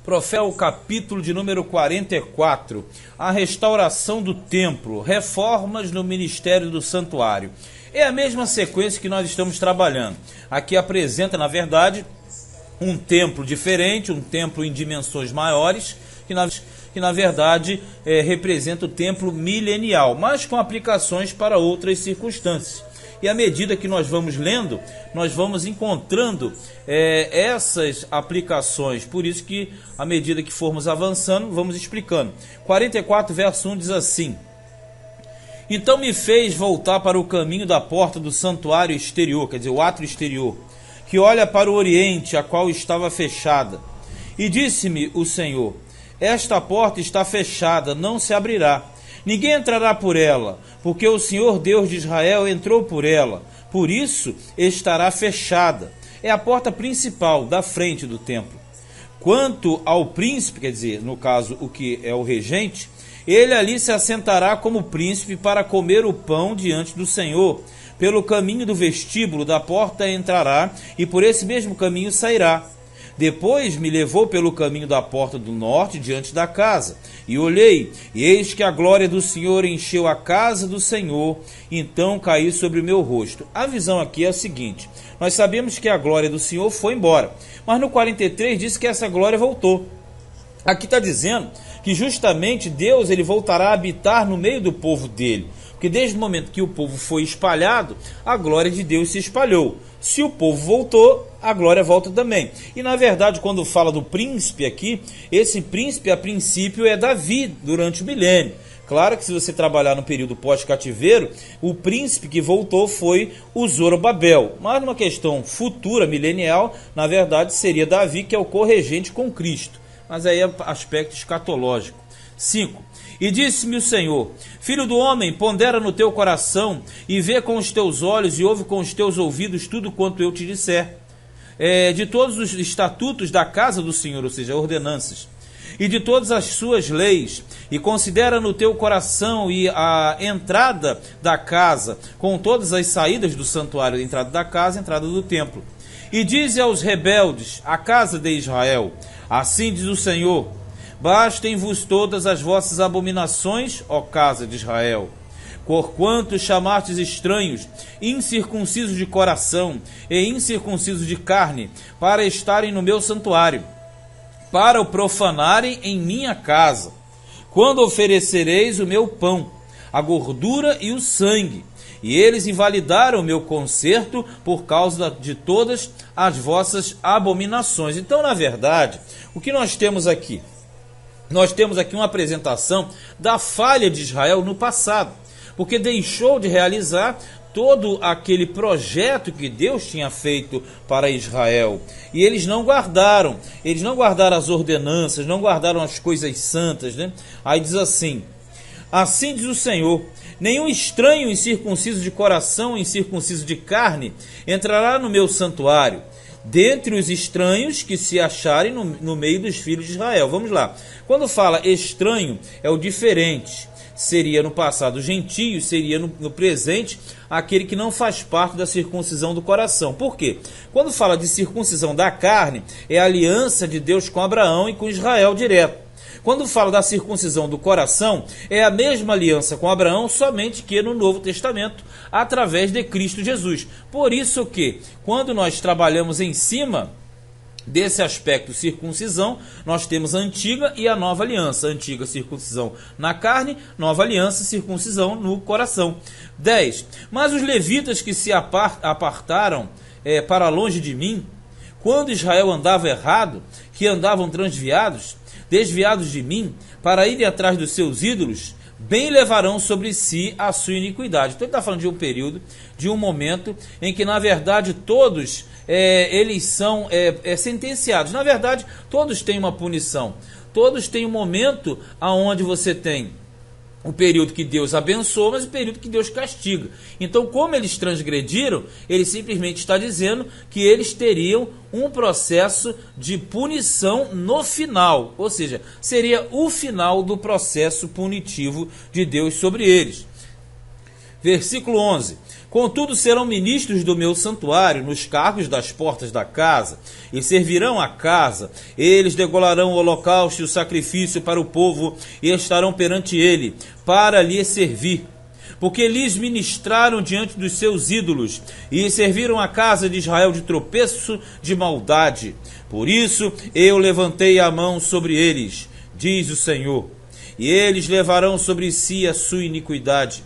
Profeta, o capítulo de número 44, a restauração do templo, reformas no ministério do santuário. É a mesma sequência que nós estamos trabalhando. Aqui apresenta, na verdade, um templo diferente, um templo em dimensões maiores, que na verdade representa o templo milenial, mas com aplicações para outras circunstâncias. E à medida que nós vamos lendo, nós vamos encontrando essas aplicações. Por isso que, à medida que formos avançando, vamos explicando. 44, verso 1 diz assim: Então me fez voltar para o caminho da porta do santuário exterior, quer dizer, o átrio exterior, que olha para o oriente, a qual estava fechada. E disse-me o Senhor: Esta porta está fechada, não se abrirá. Ninguém entrará por ela, porque o Senhor Deus de Israel entrou por ela. Por isso estará fechada. É a porta principal da frente do templo. Quanto ao príncipe, quer dizer, no caso, o que é o regente, ele ali se assentará como príncipe para comer o pão diante do Senhor. Pelo caminho do vestíbulo da porta entrará, e por esse mesmo caminho sairá. Depois me levou pelo caminho da porta do norte diante da casa. E olhei, e eis que a glória do Senhor encheu a casa do Senhor. Então caí sobre o meu rosto. A visão aqui é a seguinte: nós sabemos que a glória do Senhor foi embora, mas no 43 diz que essa glória voltou. Aqui está dizendo que justamente Deus ele voltará a habitar no meio do povo dele. Porque desde o momento que o povo foi espalhado, a glória de Deus se espalhou. Se o povo voltou, a glória volta também. E na verdade, quando fala do príncipe aqui, esse príncipe a princípio é Davi durante o milênio. Claro que se você trabalhar no período pós-cativeiro, o príncipe que voltou foi o Zorobabel. Mas numa questão futura, milenial, na verdade seria Davi, que é o corregente com Cristo. Mas aí é aspecto escatológico. 5. E disse-me o Senhor: Filho do homem, pondera no teu coração, e vê com os teus olhos, e ouve com os teus ouvidos tudo quanto eu te disser. De todos os estatutos da casa do Senhor, ou seja, ordenanças, e de todas as suas leis, e considera no teu coração e a entrada da casa, com todas as saídas do santuário, a entrada da casa, a entrada do templo. E dize aos rebeldes, a casa de Israel: Assim diz o Senhor: Bastem-vos todas as vossas abominações, ó casa de Israel. Porquanto chamastes estranhos, incircuncisos de coração e incircuncisos de carne, para estarem no meu santuário, para o profanarem em minha casa, quando oferecereis o meu pão, a gordura e o sangue, e eles invalidaram o meu concerto por causa de todas as vossas abominações. Então, na verdade, o que nós temos aqui? Nós temos aqui uma apresentação da falha de Israel no passado, porque deixou de realizar todo aquele projeto que Deus tinha feito para Israel. E eles não guardaram as ordenanças, não guardaram as coisas santas, né? Aí diz assim: Assim diz o Senhor: Nenhum estranho incircunciso de coração, incircunciso de carne, entrará no meu santuário, dentre os estranhos que se acharem no meio dos filhos de Israel. Vamos lá. Quando fala estranho, é o diferente. Seria no passado gentio, seria no presente aquele que não faz parte da circuncisão do coração. Por quê? Quando fala de circuncisão da carne, é a aliança de Deus com Abraão e com Israel direto. Quando fala da circuncisão do coração, é a mesma aliança com Abraão, somente que no Novo Testamento, através de Cristo Jesus. Por isso que, quando nós trabalhamos em cima desse aspecto circuncisão, nós temos a antiga e a nova aliança. Antiga circuncisão na carne, nova aliança circuncisão no coração. 10. Mas os levitas que se apartaram para longe de mim, quando Israel andava errado, que andavam desviados de mim, para irem atrás dos seus ídolos, bem levarão sobre si a sua iniquidade. Então ele está falando de um período, de um momento em que na verdade todos eles são sentenciados. Na verdade todos têm uma punição, todos têm um momento onde você tem o período que Deus abençoa, mas o período que Deus castiga. Então, como eles transgrediram, ele simplesmente está dizendo que eles teriam um processo de punição no final. Ou seja, seria o final do processo punitivo de Deus sobre eles. Versículo 11. Contudo serão ministros do meu santuário nos cargos das portas da casa, e servirão a casa. Eles degolarão o holocausto e o sacrifício para o povo, e estarão perante ele, para lhe servir. Porque lhes ministraram diante dos seus ídolos, e serviram a casa de Israel de tropeço, de maldade. Por isso eu levantei a mão sobre eles, diz o Senhor, e eles levarão sobre si a sua iniquidade.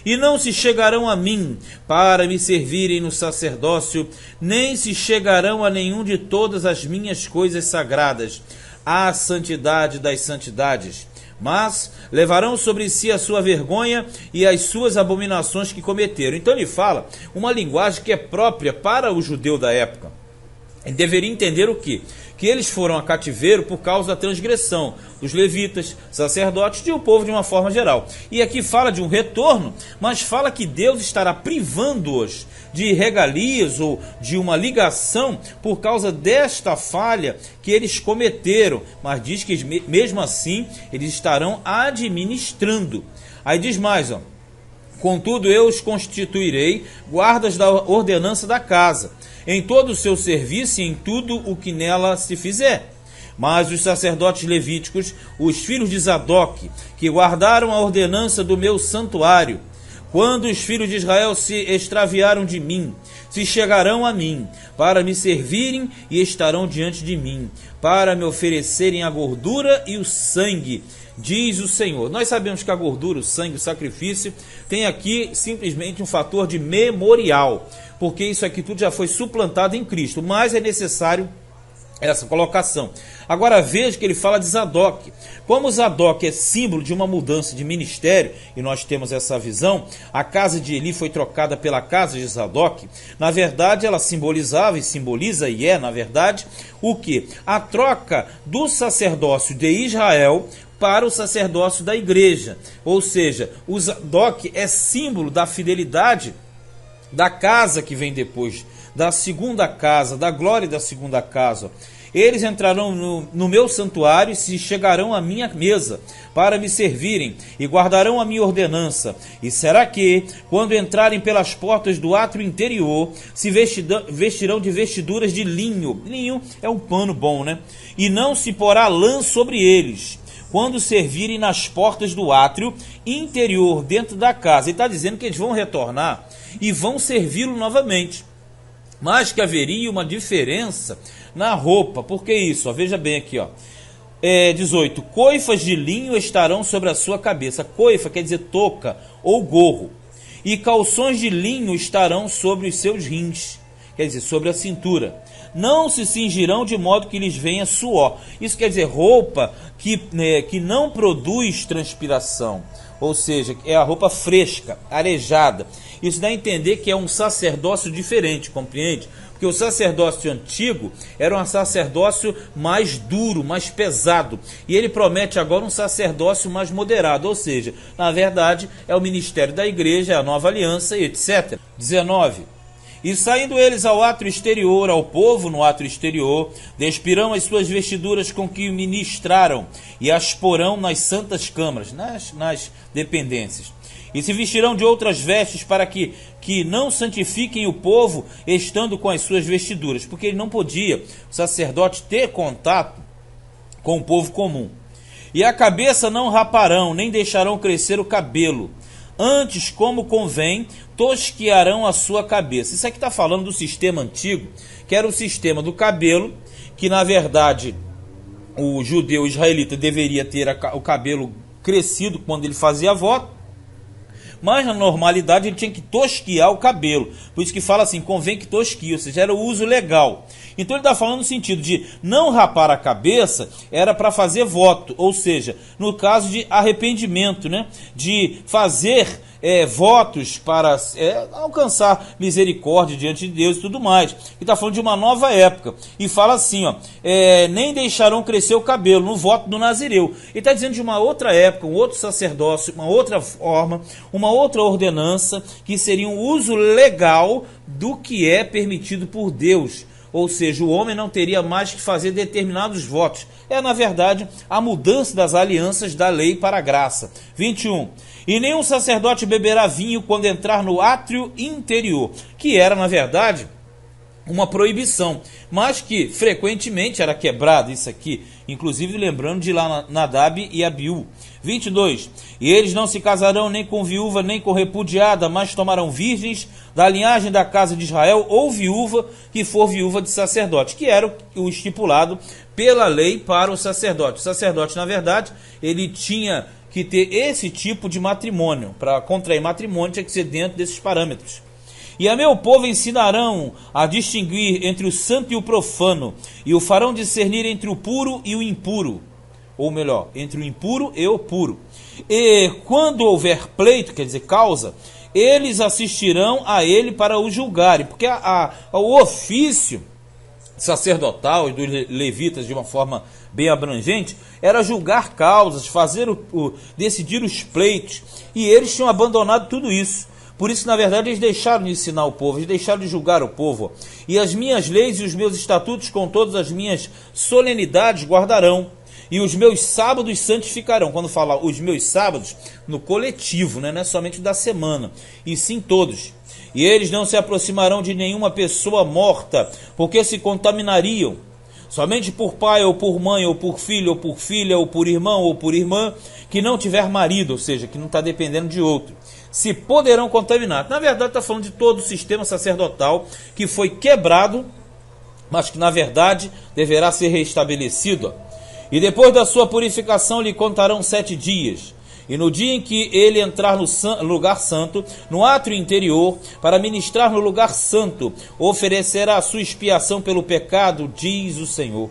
E não se chegarão a mim para me servirem no sacerdócio, nem se chegarão a nenhum de todas as minhas coisas sagradas, à santidade das santidades. Mas levarão sobre si a sua vergonha e as suas abominações que cometeram. Então ele fala uma linguagem que é própria para o judeu da época. Ele deveria entender o quê? Que eles foram a cativeiro por causa da transgressão dos levitas, sacerdotes e o povo de uma forma geral. E aqui fala de um retorno, mas fala que Deus estará privando-os de regalias ou de uma ligação por causa desta falha que eles cometeram. Mas diz que mesmo assim eles estarão administrando. Aí diz mais, ó. Contudo eu os constituirei guardas da ordenança da casa, em todo o seu serviço e em tudo o que nela se fizer. Mas os sacerdotes levíticos, os filhos de Zadok, que guardaram a ordenança do meu santuário, quando os filhos de Israel se extraviaram de mim, se chegarão a mim, para me servirem e estarão diante de mim, para me oferecerem a gordura e o sangue, diz o Senhor. Nós sabemos que a gordura, o sangue, o sacrifício, tem aqui simplesmente um fator de memorial, porque isso aqui tudo já foi suplantado em Cristo, mas é necessário essa colocação. Agora veja que ele fala de Zadok. Como Zadok é símbolo de uma mudança de ministério, e nós temos essa visão, a casa de Eli foi trocada pela casa de Zadok. Na verdade ela simbolizava e simboliza e é, na verdade, o que? A troca do sacerdócio de Israel para o sacerdócio da igreja. Ou seja, o Zadok é símbolo da fidelidade da casa que vem depois, da segunda casa, da glória da segunda casa. Eles entrarão no meu santuário e se chegarão à minha mesa para me servirem e guardarão a minha ordenança. E será que, quando entrarem pelas portas do átrio interior, se vestirão de vestiduras de linho. Linho é um pano bom, né? E não se porá lã sobre eles, quando servirem nas portas do átrio interior, dentro da casa. Ele está dizendo que eles vão retornar e vão servi-lo novamente. Mas que haveria uma diferença na roupa. Por que isso? Veja bem aqui, 18. Coifas de linho estarão sobre a sua cabeça. Coifa quer dizer touca ou gorro. E calções de linho estarão sobre os seus rins, quer dizer, sobre a cintura. Não se cingirão de modo que lhes venha suor. Isso quer dizer roupa que não produz transpiração. Ou seja, é a roupa fresca, arejada. Isso dá a entender que é um sacerdócio diferente, compreende? Porque o sacerdócio antigo era um sacerdócio mais duro, mais pesado. E ele promete agora um sacerdócio mais moderado. Ou seja, na verdade, é o ministério da igreja, a nova aliança, etc. 19. E saindo eles ao átrio exterior, ao povo no átrio exterior, despirão as suas vestiduras com que ministraram, e as porão nas santas câmaras, nas dependências. E se vestirão de outras vestes para que não santifiquem o povo, estando com as suas vestiduras, porque ele não podia, o sacerdote, ter contato com o povo comum. E a cabeça não raparão, nem deixarão crescer o cabelo. Antes, como convém, tosquiarão a sua cabeça. Isso aqui está falando do sistema antigo, que era o sistema do cabelo, que na verdade o judeu israelita deveria ter o cabelo crescido quando ele fazia voto, mas na normalidade ele tinha que tosquiar o cabelo. Por isso que fala assim, convém que tosquie, ou seja, era o uso legal. Então ele está falando no sentido de não rapar a cabeça, era para fazer voto, ou seja, no caso de arrependimento, né? De fazer votos para alcançar misericórdia diante de Deus e tudo mais. Ele está falando de uma nova época. E fala assim, nem deixarão crescer o cabelo, no voto do Nazireu. Ele está dizendo de uma outra época, um outro sacerdócio, uma outra forma, uma outra ordenança, que seria um uso legal do que é permitido por Deus. ou seja, o homem não teria mais que fazer determinados votos. É, na verdade, a mudança das alianças da lei para a graça. 21. E nenhum sacerdote beberá vinho quando entrar no átrio interior, que era, na verdade, uma proibição, mas que frequentemente era quebrado, isso aqui, inclusive lembrando de lá Nadab e Abiú. 22. E eles não se casarão nem com viúva, nem com repudiada, mas tomarão virgens da linhagem da casa de Israel, ou viúva que for viúva de sacerdote, que era o estipulado pela lei para o sacerdote. O sacerdote, na verdade, ele tinha que ter esse tipo de matrimônio. Para contrair matrimônio tinha que ser dentro desses parâmetros. E a meu povo ensinarão a distinguir entre o santo e o profano, e o farão discernir entre o puro e o impuro, ou melhor, entre o impuro e o puro. E quando houver pleito, quer dizer, causa, eles assistirão a ele para o julgarem, porque o ofício sacerdotal e dos levitas, de uma forma bem abrangente, era julgar causas, fazer decidir os pleitos, e eles tinham abandonado tudo isso. Por isso, na verdade, eles deixaram de ensinar o povo, eles deixaram de julgar o povo. E as minhas leis e os meus estatutos com todas as minhas solenidades guardarão, e os meus sábados santificarão. Quando fala os meus sábados, no coletivo, né? Não é somente da semana, e sim todos. E eles não se aproximarão de nenhuma pessoa morta, porque se contaminariam. Somente por pai, ou por mãe, ou por filho, ou por filha, ou por irmão, ou por irmã, que não tiver marido, ou seja, que não está dependendo de outro, se poderão contaminar. Na verdade, está falando de todo o sistema sacerdotal que foi quebrado, mas que, na verdade, deverá ser restabelecido. E depois da sua purificação lhe contarão 7 dias. E no dia em que ele entrar no lugar santo, no átrio interior, para ministrar no lugar santo, oferecerá a sua expiação pelo pecado, diz o Senhor.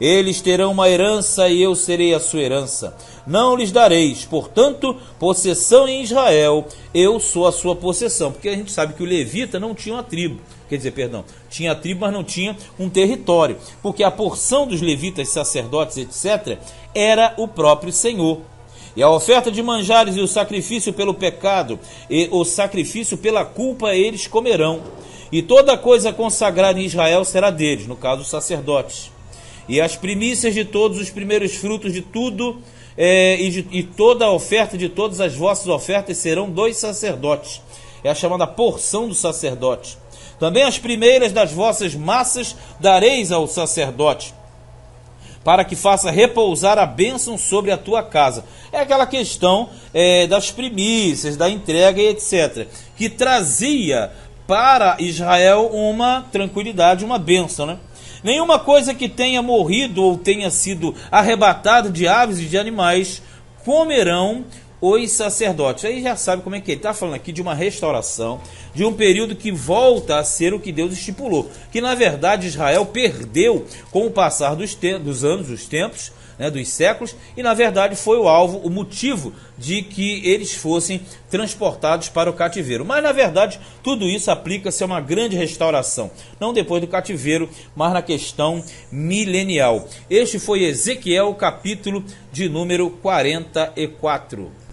Eles terão uma herança e eu serei a sua herança. Não lhes dareis, portanto, possessão em Israel, eu sou a sua possessão. Porque a gente sabe que o levita não tinha uma tribo. Quer dizer, perdão, tinha a tribo, mas não tinha um território. Porque a porção dos levitas, sacerdotes, etc., era o próprio Senhor. E a oferta de manjares e o sacrifício pelo pecado e o sacrifício pela culpa eles comerão. E toda coisa consagrada em Israel será deles, no caso os sacerdotes. E as primícias de todos os primeiros frutos de tudo, e toda a oferta de todas as vossas ofertas serão dos sacerdotes. É a chamada porção do sacerdote. Também as primeiras das vossas massas dareis ao sacerdote, para que faça repousar a bênção sobre a tua casa. É aquela questão das primícias, da entrega e etc., que trazia para Israel uma tranquilidade, uma bênção, né? Nenhuma coisa que tenha morrido ou tenha sido arrebatada de aves e de animais comerão os sacerdotes. Aí já sabe como é que ele está falando aqui de uma restauração, de um período que volta a ser o que Deus estipulou. Que na verdade Israel perdeu com o passar dos anos, dos tempos, né, dos séculos, e na verdade foi o alvo, o motivo de que eles fossem transportados para o cativeiro. Mas na verdade tudo isso aplica-se a uma grande restauração, não depois do cativeiro, mas na questão milenial. Este foi Ezequiel, capítulo de número 44.